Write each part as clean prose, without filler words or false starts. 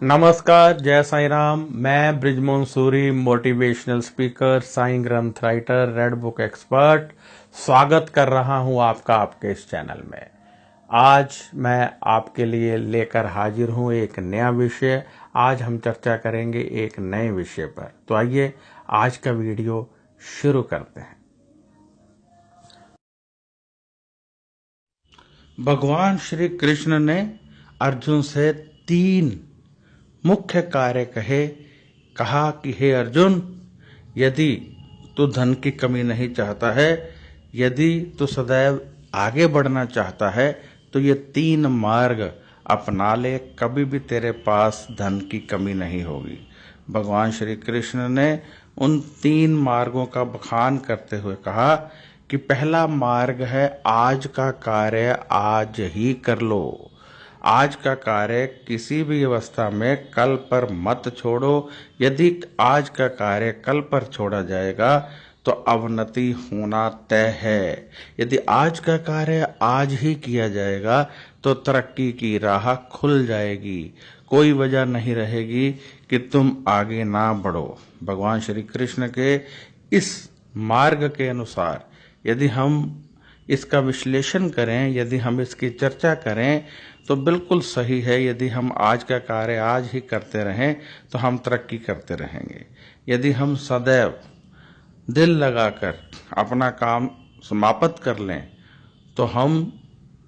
नमस्कार, जय साईं राम। मैं ब्रिजमोहन सूरी, मोटिवेशनल स्पीकर, साईं ग्रंथ राइटर, रेड बुक एक्सपर्ट, स्वागत कर रहा हूं आपका आपके इस चैनल में। आज मैं आपके लिए लेकर हाजिर हूं एक नया विषय। आज हम चर्चा करेंगे एक नए विषय पर। तो आइए आज का वीडियो शुरू करते हैं। भगवान श्री कृष्ण ने अर्जुन से 3 मुख्य कार्य कहा कि हे अर्जुन, यदि तू धन की कमी नहीं चाहता है, यदि तू सदैव आगे बढ़ना चाहता है, तो ये 3 मार्ग अपना ले, कभी भी तेरे पास धन की कमी नहीं होगी। भगवान श्री कृष्ण ने उन 3 मार्गों का बखान करते हुए कहा कि पहला मार्ग है आज का कार्य आज ही कर लो। आज का कार्य किसी भी अवस्था में कल पर मत छोड़ो। यदि आज का कार्य कल पर छोड़ा जाएगा तो अवनति होना तय है। यदि आज का कार्य आज ही किया जाएगा तो तरक्की की राह खुल जाएगी। कोई वजह नहीं रहेगी कि तुम आगे ना बढ़ो। भगवान श्री कृष्ण के इस मार्ग के अनुसार यदि हम इसका विश्लेषण करें, यदि हम इसकी चर्चा करें तो बिल्कुल सही है। यदि हम आज का कार्य आज ही करते रहें तो हम तरक्की करते रहेंगे। यदि हम सदैव दिल लगाकर अपना काम समाप्त कर लें तो हम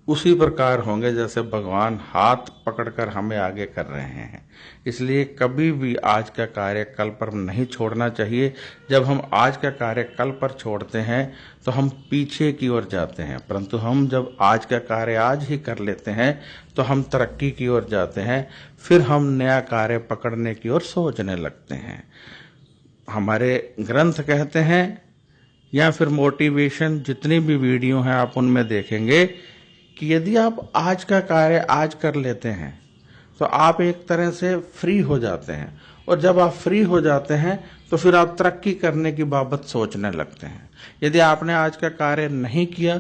उसी प्रकार होंगे जैसे भगवान हाथ पकड़कर हमें आगे कर रहे हैं। इसलिए कभी भी आज का कार्य कल पर नहीं छोड़ना चाहिए। जब हम आज का कार्य कल पर छोड़ते हैं तो हम पीछे की ओर जाते हैं, परंतु हम जब आज का कार्य आज ही कर लेते हैं तो हम तरक्की की ओर जाते हैं। फिर हम नया कार्य पकड़ने की ओर सोचने लगते हैं। हमारे ग्रंथ कहते हैं या फिर मोटिवेशन जितनी भी वीडियो हैं आप उनमें देखेंगे कि यदि आप आज का कार्य आज कर लेते हैं तो आप एक तरह से फ्री हो जाते हैं, और जब आप फ्री हो जाते हैं तो फिर आप तरक्की करने की बाबत सोचने लगते हैं। यदि आपने आज का कार्य नहीं किया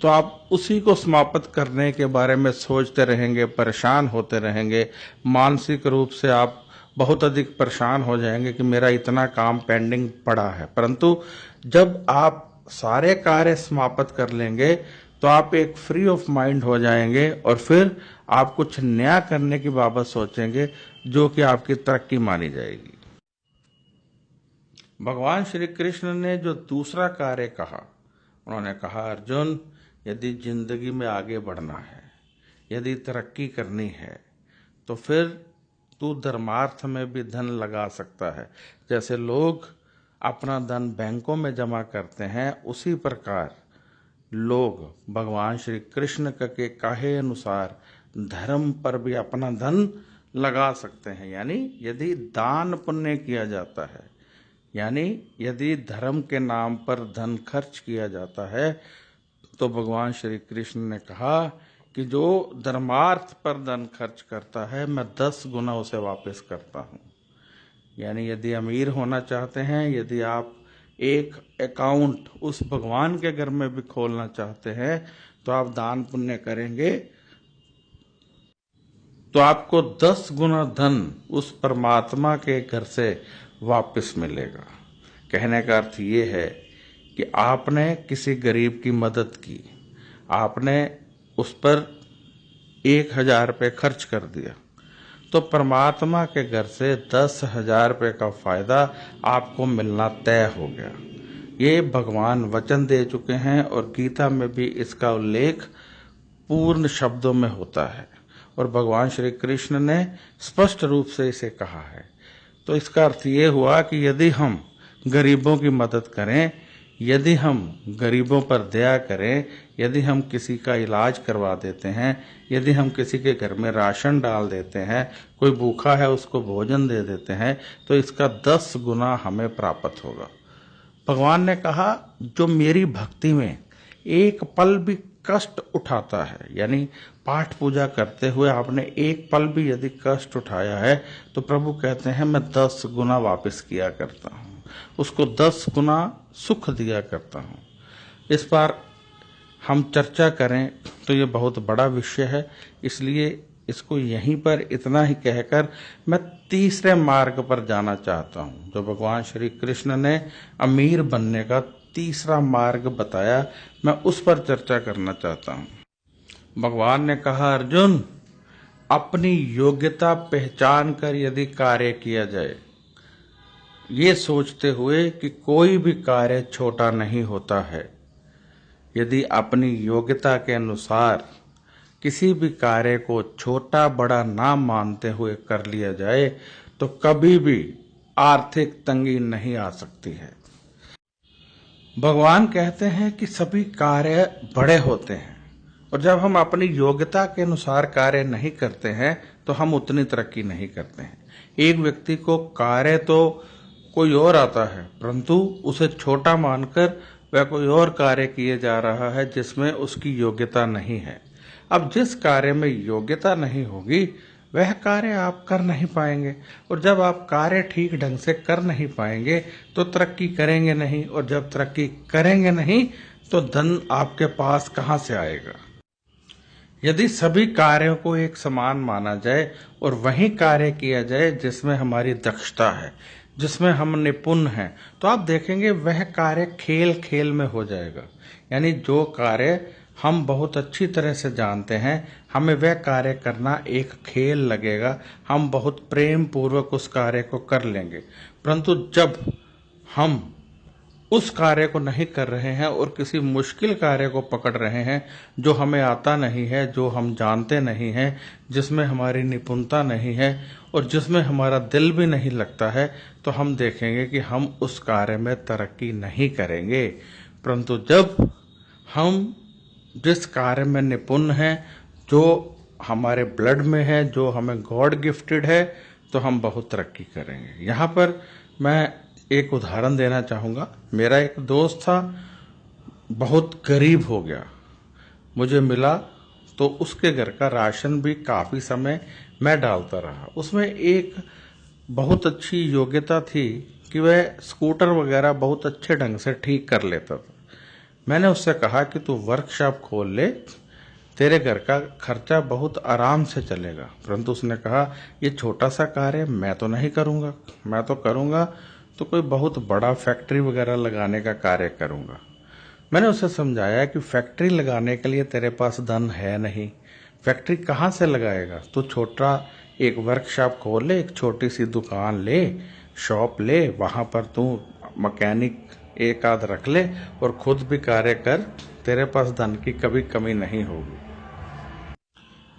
तो आप उसी को समाप्त करने के बारे में सोचते रहेंगे, परेशान होते रहेंगे। मानसिक रूप से आप बहुत अधिक परेशान हो जाएंगे कि मेरा इतना काम पेंडिंग पड़ा है। परंतु जब आप सारे कार्य समाप्त कर लेंगे तो आप एक फ्री ऑफ माइंड हो जाएंगे और फिर आप कुछ नया करने की बाबत सोचेंगे जो कि आपकी तरक्की मानी जाएगी। भगवान श्री कृष्ण ने जो दूसरा कार्य कहा, उन्होंने कहा अर्जुन, यदि जिंदगी में आगे बढ़ना है, यदि तरक्की करनी है तो फिर तू धर्मार्थ में भी धन लगा सकता है। जैसे लोग अपना धन बैंकों में जमा करते हैं, उसी प्रकार लोग भगवान श्री कृष्ण के कहे अनुसार धर्म पर भी अपना धन लगा सकते हैं। यानी यदि दान पुण्य किया जाता है, यानी यदि धर्म के नाम पर धन खर्च किया जाता है, तो भगवान श्री कृष्ण ने कहा कि जो धर्मार्थ पर धन खर्च करता है मैं 10 गुना उसे वापस करता हूँ। यानी यदि अमीर होना चाहते हैं, यदि आप एक अकाउंट उस भगवान के घर में भी खोलना चाहते हैं तो आप दान पुण्य करेंगे तो आपको 10 गुना धन उस परमात्मा के घर से वापस मिलेगा। कहने का अर्थ ये है कि आपने किसी गरीब की मदद की, आपने उस पर 1000 रुपये खर्च कर दिया, तो परमात्मा के घर से 10,000 रुपये का फायदा आपको मिलना तय हो गया। ये भगवान वचन दे चुके हैं और गीता में भी इसका उल्लेख पूर्ण शब्दों में होता है और भगवान श्री कृष्ण ने स्पष्ट रूप से इसे कहा है। तो इसका अर्थ ये हुआ कि यदि हम गरीबों की मदद करें, यदि हम गरीबों पर दया करें, यदि हम किसी का इलाज करवा देते हैं, यदि हम किसी के घर में राशन डाल देते हैं, कोई भूखा है उसको भोजन दे देते हैं, तो इसका 10 गुना हमें प्राप्त होगा। भगवान ने कहा जो मेरी भक्ति में एक पल भी कष्ट उठाता है, यानी पाठ पूजा करते हुए आपने एक पल भी यदि कष्ट उठाया है तो प्रभु कहते हैं मैं 10 गुना वापस किया करता हूँ, उसको 10 गुना सुख दिया करता हूँ। इस पर हम चर्चा करें तो ये बहुत बड़ा विषय है, इसलिए इसको यहीं पर इतना ही कहकर मैं तीसरे मार्ग पर जाना चाहता हूं, जो भगवान श्री कृष्ण ने अमीर बनने का तीसरा मार्ग बताया, मैं उस पर चर्चा करना चाहता हूं। भगवान ने कहा, अर्जुन, अपनी योग्यता पहचान कर यदि कार्य किया जाए, ये सोचते हुए कि कोई भी कार्य छोटा नहीं होता है, यदि अपनी योग्यता के अनुसार किसी भी कार्य को छोटा बड़ा ना मानते हुए कर लिया जाए तो कभी भी आर्थिक तंगी नहीं आ सकती है। भगवान कहते हैं कि सभी कार्य बड़े होते हैं और जब हम अपनी योग्यता के अनुसार कार्य नहीं करते हैं तो हम उतनी तरक्की नहीं करते हैं। एक व्यक्ति को कार्य तो कोई और आता है, परंतु उसे छोटा मानकर वह कोई और कार्य किए जा रहा है जिसमें उसकी योग्यता नहीं है। अब जिस कार्य में योग्यता नहीं होगी वह कार्य आप कर नहीं पाएंगे, और जब आप कार्य ठीक ढंग से कर नहीं पाएंगे तो तरक्की करेंगे नहीं, और जब तरक्की करेंगे नहीं तो धन आपके पास कहां से आएगा। यदि सभी कार्यों को एक समान माना जाए और वही कार्य किया जाए जिसमें हमारी दक्षता है, जिसमें हम निपुण हैं, तो आप देखेंगे वह कार्य खेल खेल में हो जाएगा। यानी जो कार्य हम बहुत अच्छी तरह से जानते हैं, हमें वह कार्य करना एक खेल लगेगा, हम बहुत प्रेम पूर्वक उस कार्य को कर लेंगे। परंतु जब हम उस कार्य को नहीं कर रहे हैं और किसी मुश्किल कार्य को पकड़ रहे हैं जो हमें आता नहीं है, जो हम जानते नहीं हैं, जिसमें हमारी निपुणता नहीं है और जिसमें हमारा दिल भी नहीं लगता है, तो हम देखेंगे कि हम उस कार्य में तरक्की नहीं करेंगे। परंतु जब हम जिस कार्य में निपुण हैं, जो हमारे ब्लड में है, जो हमें गॉड गिफ्टेड है, तो हम बहुत तरक्की करेंगे। यहाँ पर मैं एक उदाहरण देना चाहूँगा। मेरा एक दोस्त था, बहुत गरीब हो गया, मुझे मिला तो उसके घर का राशन भी काफ़ी समय मैं डालता रहा। उसमें एक बहुत अच्छी योग्यता थी कि वह स्कूटर वगैरह बहुत अच्छे ढंग से ठीक कर लेता था। मैंने उससे कहा कि तू वर्कशॉप खोल ले, तेरे घर का खर्चा बहुत आराम से चलेगा। परंतु उसने कहा, ये छोटा सा कार्य मैं तो नहीं करूँगा, मैं तो करूँगा तो कोई बहुत बड़ा फैक्ट्री वगैरह लगाने का कार्य करूँगा। मैंने उसे समझाया कि फैक्ट्री लगाने के लिए तेरे पास धन है नहीं, फैक्ट्री कहाँ से लगाएगा, तू छोटा एक वर्कशॉप खोल ले, एक छोटी सी दुकान ले, शॉप ले, वहाँ पर तू मैकेनिक एक आध रख ले और खुद भी कार्य कर, तेरे पास धन की कभी कमी नहीं होगी।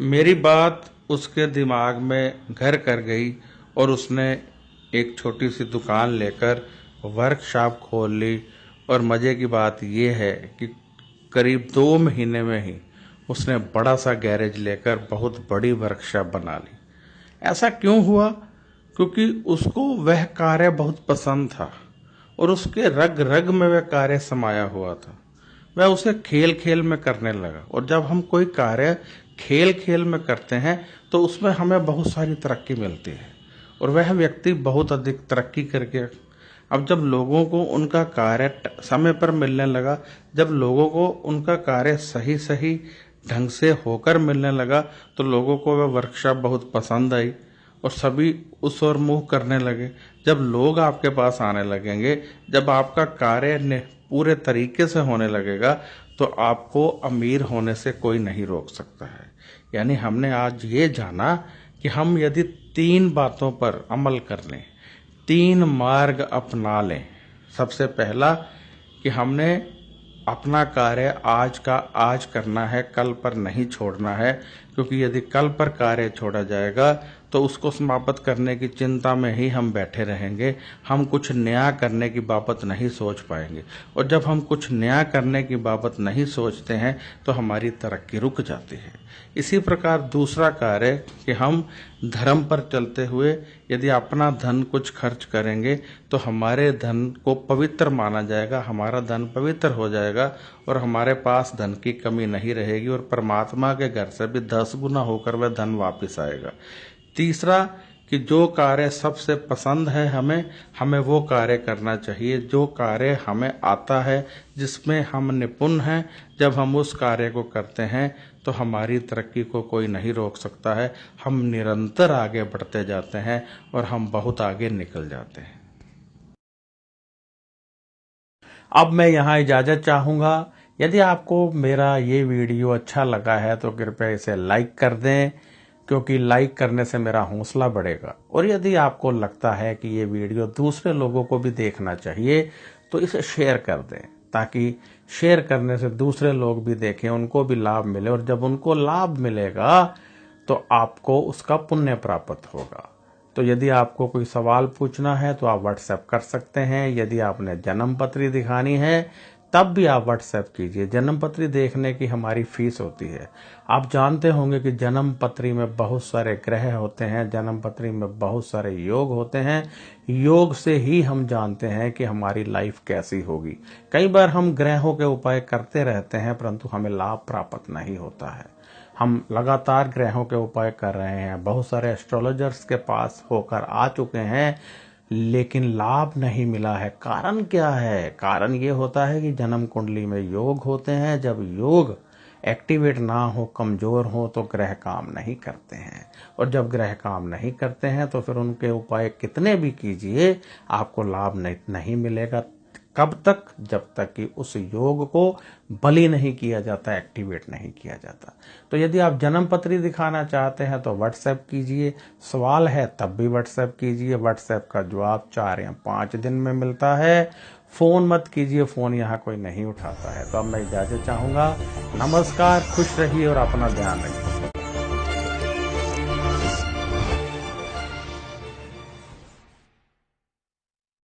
मेरी बात उसके दिमाग में घर कर गई और उसने एक छोटी सी दुकान लेकर वर्कशॉप खोल ली। और मज़े की बात यह है कि करीब 2 महीने में ही उसने बड़ा सा गैरेज लेकर बहुत बड़ी वर्कशॉप बना ली। ऐसा क्यों हुआ? क्योंकि उसको वह कार्य बहुत पसंद था और उसके रग रग में वह कार्य समाया हुआ था। वह उसे खेल खेल में करने लगा, और जब हम कोई कार्य खेल खेल में करते हैं तो उसमें हमें बहुत सारी तरक्की मिलती है और वह व्यक्ति बहुत अधिक तरक्की करके, अब जब लोगों को उनका कार्य समय पर मिलने लगा, जब लोगों को उनका कार्य सही सही ढंग से होकर मिलने लगा, तो लोगों को वह वर्कशॉप बहुत पसंद आई और सभी उस ओर मुँह करने लगे। जब लोग आपके पास आने लगेंगे, जब आपका कार्य पूरे तरीके से होने लगेगा, तो आपको अमीर होने से कोई नहीं रोक सकता है। यानी हमने आज ये जाना कि हम यदि 3 बातों पर अमल कर लें, 3 मार्ग अपना लें। सबसे पहला कि हमने अपना कार्य आज का आज करना है, कल पर नहीं छोड़ना है, क्योंकि यदि कल पर कार्य छोड़ा जाएगा तो उसको समाप्त करने की चिंता में ही हम बैठे रहेंगे, हम कुछ नया करने की बाबत नहीं सोच पाएंगे। और जब हम कुछ नया करने की बाबत नहीं सोचते हैं तो हमारी तरक्की रुक जाती है। इसी प्रकार दूसरा कार्य कि हम धर्म पर चलते हुए यदि अपना धन कुछ खर्च करेंगे तो हमारे धन को पवित्र माना जाएगा, हमारा धन पवित्र हो जाएगा और हमारे पास धन की कमी नहीं रहेगी और परमात्मा के घर से भी 10 गुना होकर वह धन वापस आएगा। तीसरा कि जो कार्य सबसे पसंद है हमें वो कार्य करना चाहिए, जो कार्य हमें आता है, जिसमें हम निपुण हैं। जब हम उस कार्य को करते हैं तो हमारी तरक्की को कोई नहीं रोक सकता है। हम निरंतर आगे बढ़ते जाते हैं और हम बहुत आगे निकल जाते हैं। अब मैं यहाँ इजाज़त चाहूँगा। यदि आपको मेरा ये वीडियो अच्छा लगा है तो कृपया इसे लाइक कर दें, क्योंकि लाइक करने से मेरा हौसला बढ़ेगा। और यदि आपको लगता है कि ये वीडियो दूसरे लोगों को भी देखना चाहिए तो इसे शेयर कर दें, ताकि शेयर करने से दूसरे लोग भी देखें, उनको भी लाभ मिले। और जब उनको लाभ मिलेगा तो आपको उसका पुण्य प्राप्त होगा। तो यदि आपको कोई सवाल पूछना है तो आप व्हाट्सएप कर सकते हैं। यदि आपने जन्म पत्री दिखानी है तब भी आप व्हाट्सएप कीजिए। जन्म पत्री देखने की हमारी फीस होती है। आप जानते होंगे कि जन्म पत्री में बहुत सारे ग्रह होते हैं, जन्म पत्री में बहुत सारे योग होते हैं। योग से ही हम जानते हैं कि हमारी लाइफ कैसी होगी। कई बार हम ग्रहों के उपाय करते रहते हैं परंतु हमें लाभ प्राप्त नहीं होता है। हम लगातार ग्रहों के उपाय कर रहे हैं, बहुत सारे एस्ट्रोलॉजर्स के पास होकर आ चुके हैं, लेकिन लाभ नहीं मिला है। कारण क्या है? कारण ये होता है कि जन्म कुंडली में योग होते हैं। जब योग एक्टिवेट ना हो, कमजोर हो, तो ग्रह काम नहीं करते हैं। और जब ग्रह काम नहीं करते हैं तो फिर उनके उपाय कितने भी कीजिए आपको लाभ नहीं मिलेगा। कब तक? जब तक कि उस योग को बलि नहीं किया जाता, एक्टिवेट नहीं किया जाता। तो यदि आप जन्म पत्री दिखाना चाहते हैं तो व्हाट्सएप कीजिए। सवाल है तब भी व्हाट्सएप कीजिए। व्हाट्सएप का जवाब 4 या 5 दिन में मिलता है। फोन मत कीजिए, फोन यहाँ कोई नहीं उठाता है। तो अब मैं इजाजत चाहूंगा। नमस्कार, खुश रहिए और अपना ध्यान रखिए।